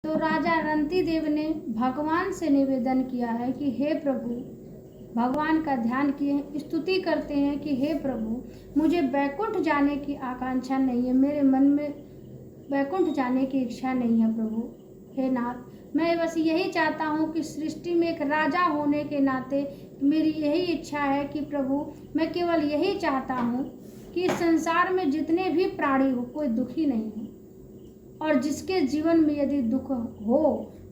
तो राजा रंतिदेव ने भगवान से निवेदन किया है कि हे प्रभु, भगवान का ध्यान किए, स्तुति करते हैं कि हे प्रभु, मुझे वैकुंठ जाने की आकांक्षा नहीं है, मेरे मन में वैकुंठ जाने की इच्छा नहीं है प्रभु। हे नाथ, मैं बस यही चाहता हूँ कि सृष्टि में एक राजा होने के नाते मेरी यही इच्छा है कि प्रभु, मैं केवल यही चाहता हूँ कि इस संसार में जितने भी प्राणी हो कोई दुखी नहीं हो, और जिसके जीवन में यदि दुख हो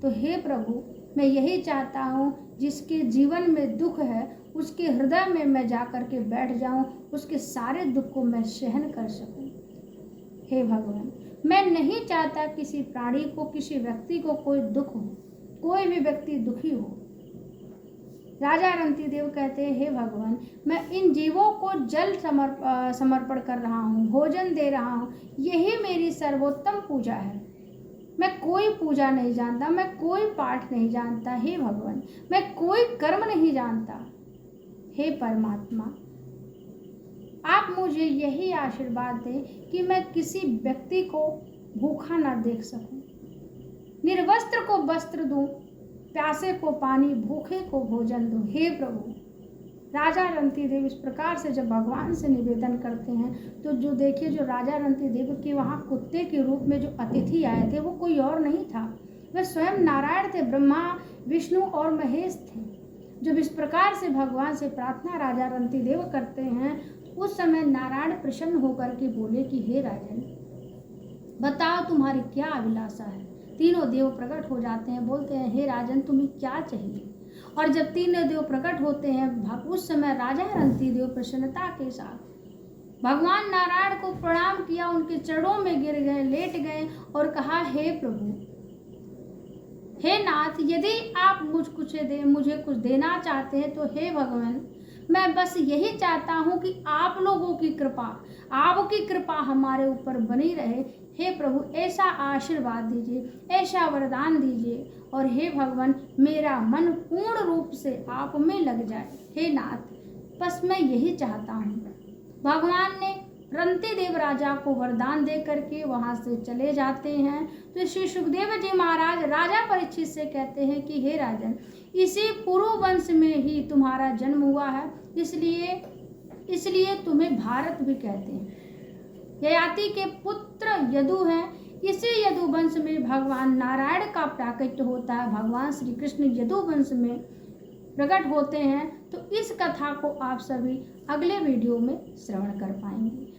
तो हे प्रभु, मैं यही चाहता हूँ जिसके जीवन में दुख है उसके हृदय में मैं जा कर के बैठ जाऊँ, उसके सारे दुख को मैं सहन कर सकूँ। हे भगवान, मैं नहीं चाहता किसी प्राणी को, किसी व्यक्ति को कोई दुख हो, कोई भी व्यक्ति दुखी हो। राजा रंतिदेव कहते हैं, हे भगवान, मैं इन जीवों को जल समर्पण कर रहा हूँ, भोजन दे रहा हूँ, यही मेरी सर्वोत्तम पूजा है। मैं कोई पूजा नहीं जानता, मैं कोई पाठ नहीं जानता। हे भगवान, मैं कोई कर्म नहीं जानता। हे परमात्मा, आप मुझे यही आशीर्वाद दें कि मैं किसी व्यक्ति को भूखा ना देख सकूं, निर्वस्त्र को वस्त्र दूं, प्यासे को पानी, भूखे को भोजन दूं। हे प्रभु, राजा रंतिदेव इस प्रकार से जब भगवान से निवेदन करते हैं तो जो देखिए, जो राजा रंतिदेव के वहाँ कुत्ते के रूप में जो अतिथि आए थे वो कोई और नहीं था, वह स्वयं नारायण थे, ब्रह्मा, विष्णु और महेश थे। जब इस प्रकार से भगवान से प्रार्थना राजा रंतिदेव करते हैं उस समय नारायण प्रसन्न होकर के बोले कि हे राजन, बताओ तुम्हारी क्या अभिलाषा है। तीनों देव प्रकट हो जाते हैं, बोलते हैं, हे राजन, तुम्हें क्या चाहिए। और जब तीनों देव प्रकट होते हैं उस समय राजा रंतिदेव प्रसन्नता के साथ भगवान नारायण को प्रणाम किया, उनके चरणों में गिर गए, लेट गए और कहा, हे प्रभु, हे नाथ, यदि आप मुझे कुछ देना चाहते हैं तो हे भगवान, मैं बस यही चाहता हूँ कि आप लोगों की कृपा, आपकी कृपा हमारे ऊपर बनी रहे। हे प्रभु, ऐसा आशीर्वाद दीजिए, ऐसा वरदान दीजिए, और हे भगवान, मेरा मन पूर्ण रूप से आप में लग जाए। हे नाथ, बस मैं यही चाहता हूँ। भगवान ने रंतिदेव राजा को वरदान दे करके वहाँ से चले जाते हैं। तो श्री सुखदेव जी महाराज राजा परीक्षित से कहते हैं कि हे राजन, इसी पुरु वंश में ही तुम्हारा जन्म हुआ है, इसलिए तुम्हें भारत भी कहते हैं। ययाति के पुत्र यदु हैं, इसी यदु वंश में भगवान नारायण का प्राकट्य होता है, भगवान श्री कृष्ण यदु वंश में प्रकट होते हैं। तो इस कथा को आप सभी अगले वीडियो में श्रवण कर पाएंगे।